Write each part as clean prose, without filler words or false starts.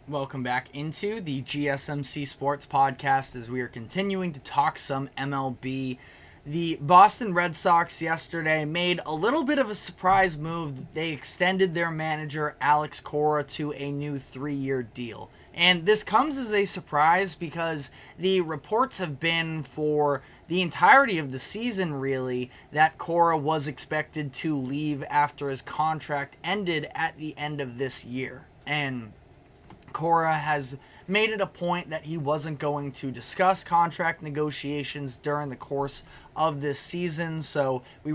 Welcome back into the GSMC Sports Podcast as we are continuing to talk some MLB. The Boston Red Sox yesterday made a little bit of a surprise move. They extended their manager, Alex Cora, to a new 3-year deal. And this comes as a surprise because the reports have been for the entirety of the season, really, that Cora was expected to leave after his contract ended at the end of this year. And Cora has made it a point that he wasn't going to discuss contract negotiations during the course of this season, so we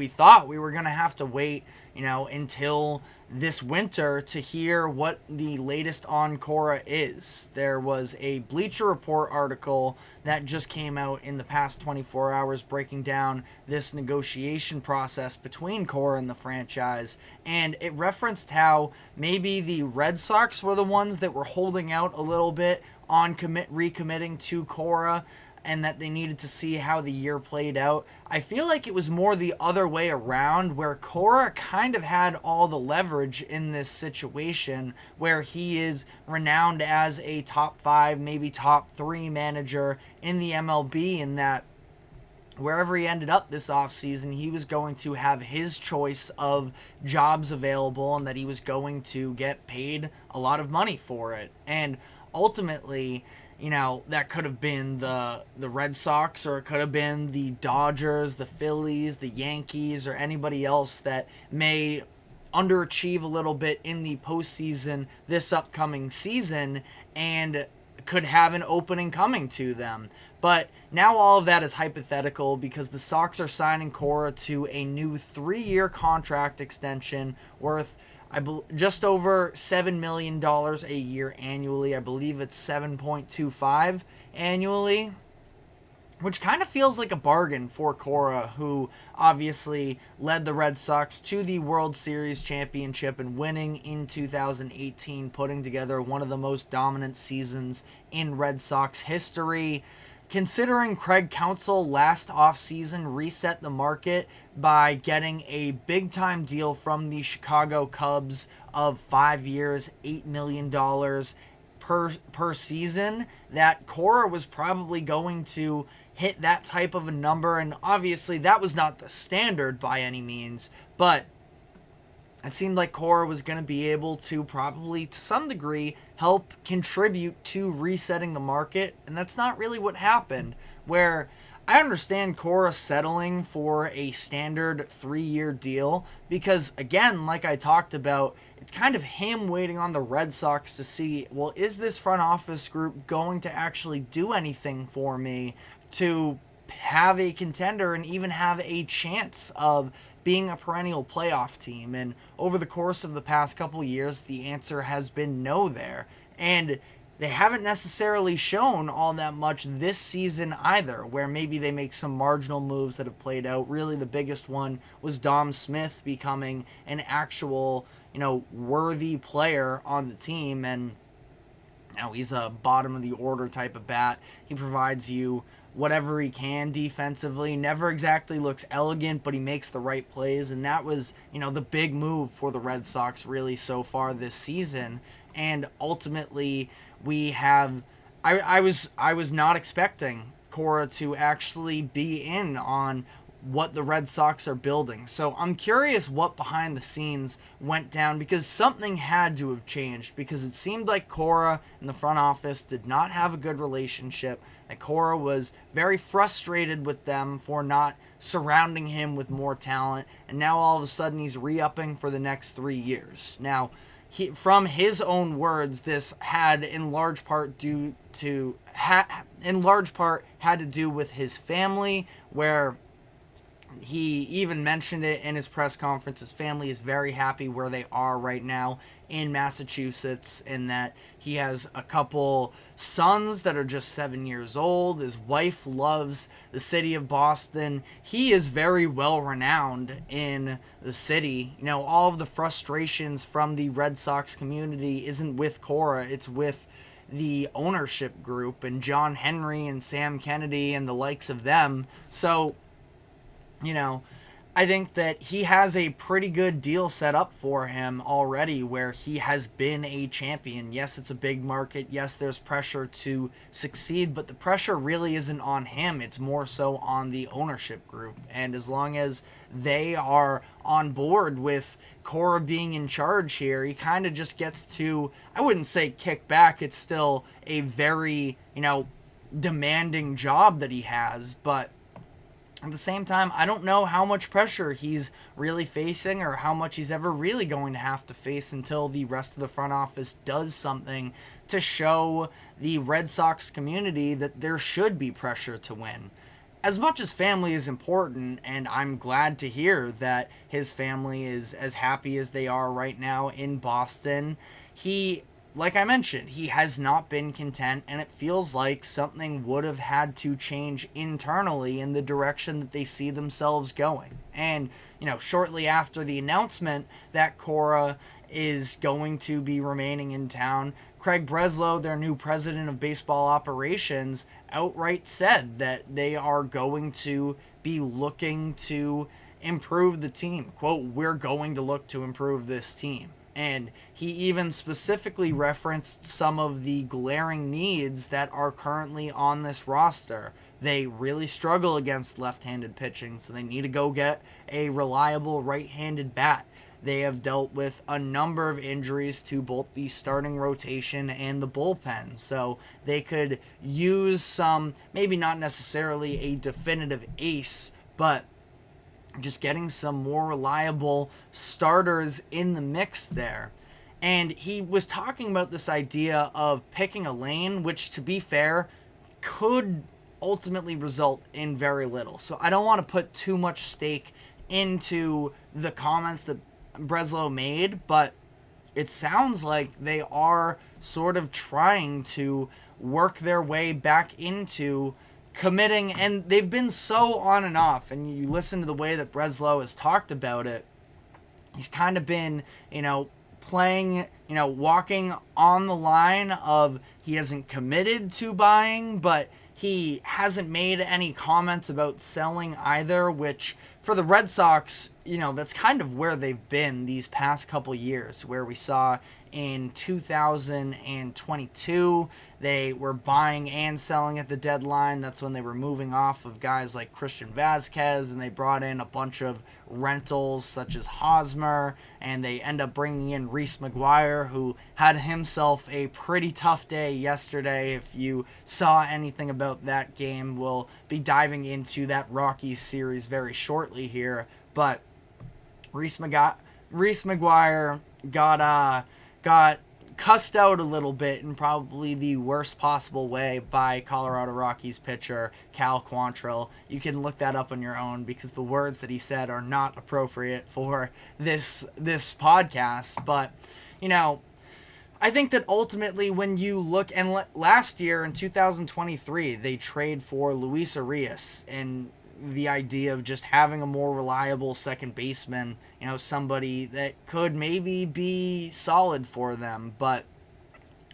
thought we were going to have to wait, until this winter to hear what the latest on Cora is. There was a Bleacher Report article that just came out in the past 24 hours breaking down this negotiation process between Cora and the franchise, and it referenced how maybe the Red Sox were the ones that were holding out a little bit on recommitting to Cora, and that they needed to see how the year played out. I feel like it was more the other way around, where Cora kind of had all the leverage in this situation, where he is renowned as a top 5, maybe top 3 manager in the MLB, and that wherever he ended up this offseason, he was going to have his choice of jobs available, and that he was going to get paid a lot of money for it. And ultimately, that could have been the Red Sox, or it could have been the Dodgers, the Phillies, the Yankees, or anybody else that may underachieve a little bit in the postseason this upcoming season and could have an opening coming to them. But now all of that is hypothetical because the Sox are signing Cora to a new 3-year contract extension worth just over $7 million a year annually. I believe it's 7.25 annually, which kind of feels like a bargain for Cora, who obviously led the Red Sox to the World Series championship and winning in 2018, putting together one of the most dominant seasons in Red Sox history. Considering Craig Counsell last offseason reset the market by getting a big-time deal from the Chicago Cubs of 5 years, $8 million per season, that Cora was probably going to hit that type of a number. And obviously that was not the standard by any means, but it seemed like Cora was going to be able to probably, to some degree, help contribute to resetting the market, and that's not really what happened, where I understand Cora settling for a standard 3-year deal because, again, like I talked about, it's kind of him waiting on the Red Sox to see, well, is this front office group going to actually do anything for me to have a contender and even have a chance of being a perennial playoff team? And over the course of the past couple years, the answer has been no there. And they haven't necessarily shown all that much this season either, where maybe they make some marginal moves that have played out. Really, the biggest one was Dom Smith becoming an actual, worthy player on the team. And now he's a bottom of the order type of bat. He provides you whatever he can defensively, never exactly looks elegant, but he makes the right plays, and that was, the big move for the Red Sox really so far this season. And ultimately, we have, I was not expecting Cora to actually be in on what the Red Sox are building. So I'm curious what behind the scenes went down, because something had to have changed, because it seemed like Cora and the front office did not have a good relationship, that Cora was very frustrated with them for not surrounding him with more talent, and now all of a sudden he's re-upping for the next 3 years. Now, from his own words, this had in large part had to do with his family, where he even mentioned it in his press conference. His family is very happy where they are right now in Massachusetts, and that he has a couple sons that are just 7 years old. His wife loves the city of Boston. He is very well renowned in the city. All of the frustrations from the Red Sox community isn't with Cora, it's with the ownership group and John Henry and Sam Kennedy and the likes of them. So, I think that he has a pretty good deal set up for him already where he has been a champion. Yes, it's a big market. Yes, there's pressure to succeed, but the pressure really isn't on him. It's more so on the ownership group. And as long as they are on board with Cora being in charge here, he kind of just gets to, I wouldn't say kick back. It's still a very, demanding job that he has, but at the same time, I don't know how much pressure he's really facing or how much he's ever really going to have to face until the rest of the front office does something to show the Red Sox community that there should be pressure to win. As much as family is important, and I'm glad to hear that his family is as happy as they are right now in Boston, like I mentioned, he has not been content, and it feels like something would have had to change internally in the direction that they see themselves going. And, shortly after the announcement that Cora is going to be remaining in town, Craig Breslow, their new president of baseball operations, outright said that they are going to be looking to improve the team. Quote, "We're going to look to improve this team." And he even specifically referenced some of the glaring needs that are currently on this roster. They really struggle against left-handed pitching, so they need to go get a reliable right-handed bat. They have dealt with a number of injuries to both the starting rotation and the bullpen, so they could use some, maybe not necessarily a definitive ace, but just getting some more reliable starters in the mix there. And he was talking about this idea of picking a lane, which, to be fair, could ultimately result in very little. So I don't want to put too much stake into the comments that Breslow made, but it sounds like they are sort of trying to work their way back into committing, and they've been so on and off, and you listen to the way that Breslow has talked about it, he's kind of been, playing, walking on the line of he hasn't committed to buying, but he hasn't made any comments about selling either, which for the Red Sox, that's kind of where they've been these past couple years, where we saw in 2022, they were buying and selling at the deadline. That's when they were moving off of guys like Christian Vazquez, and they brought in a bunch of rentals such as Hosmer, and they end up bringing in Reese McGuire, who had himself a pretty tough day yesterday. If you saw anything about that game, we'll be diving into that Rockies series very shortly here, but Reese McGuire got cussed out a little bit in probably the worst possible way by Colorado Rockies pitcher Cal Quantrill. You can look that up on your own because the words that he said are not appropriate for this podcast. But, I think that ultimately when you look, and last year in 2023, they trade for Luis Arias, and the idea of just having a more reliable second baseman, somebody that could maybe be solid for them. But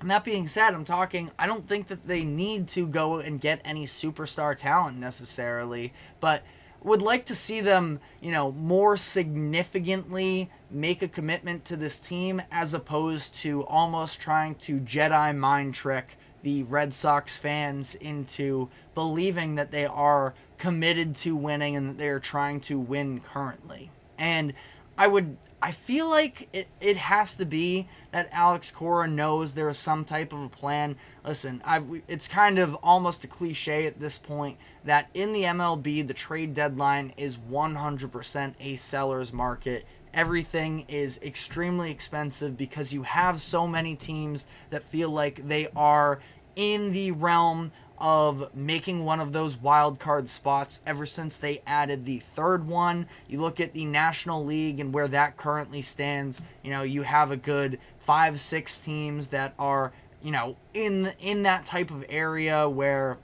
that being said, I don't think that they need to go and get any superstar talent necessarily, but would like to see them, more significantly make a commitment to this team as opposed to almost trying to Jedi mind trick the Red Sox fans into believing that they are committed to winning and that they're trying to win currently. And I feel like it has to be that Alex Cora knows there is some type of a plan. Listen, it's kind of almost a cliche at this point that in the MLB, the trade deadline is 100% a seller's market. Everything is extremely expensive because you have so many teams that feel like they are in the realm of making one of those wild card spots ever since they added the third one. You look at the National League and where that currently stands, you have a good 5-6 teams that are, in that type of area where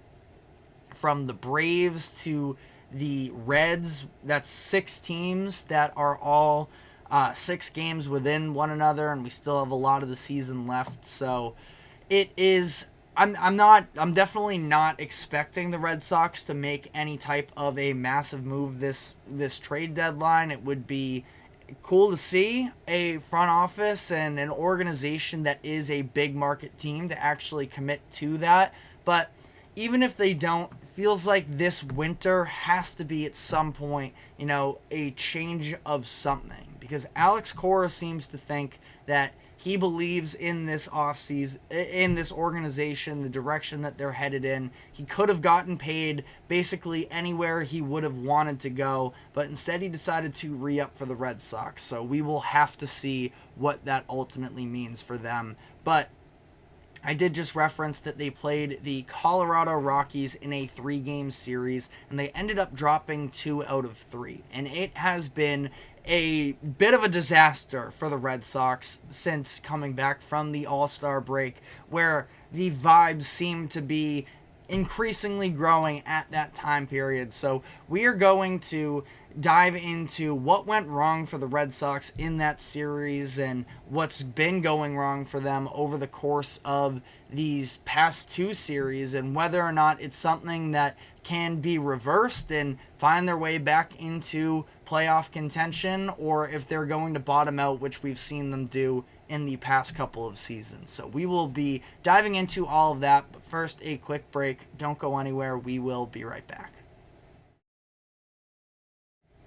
from the Braves to the Reds, that's 6 teams that are all 6 games within one another, and we still have a lot of the season left. So it is, I'm definitely not expecting the Red Sox to make any type of a massive move this trade deadline. It would be cool to see a front office and an organization that is a big market team to actually commit to that. But even if they don't, it feels like this winter has to be at some point, a change of something. Because Alex Cora seems to think that he believes in this offseason, in this organization, the direction that they're headed in. He could have gotten paid basically anywhere he would have wanted to go, but instead he decided to re-up for the Red Sox. So we will have to see what that ultimately means for them. But I did just reference that they played the Colorado Rockies in a 3-game series, and they ended up dropping 2 out of 3. And it has been a bit of a disaster for the Red Sox since coming back from the All-Star break, where the vibes seem to be increasingly growing at that time period. So we are going to dive into what went wrong for the Red Sox in that series and what's been going wrong for them over the course of these past 2 series, and whether or not it's something that can be reversed and find their way back into playoff contention, or if they're going to bottom out, which we've seen them do in the past couple of seasons. So we will be diving into all of that, but first a quick break. Don't go anywhere. We will be right back.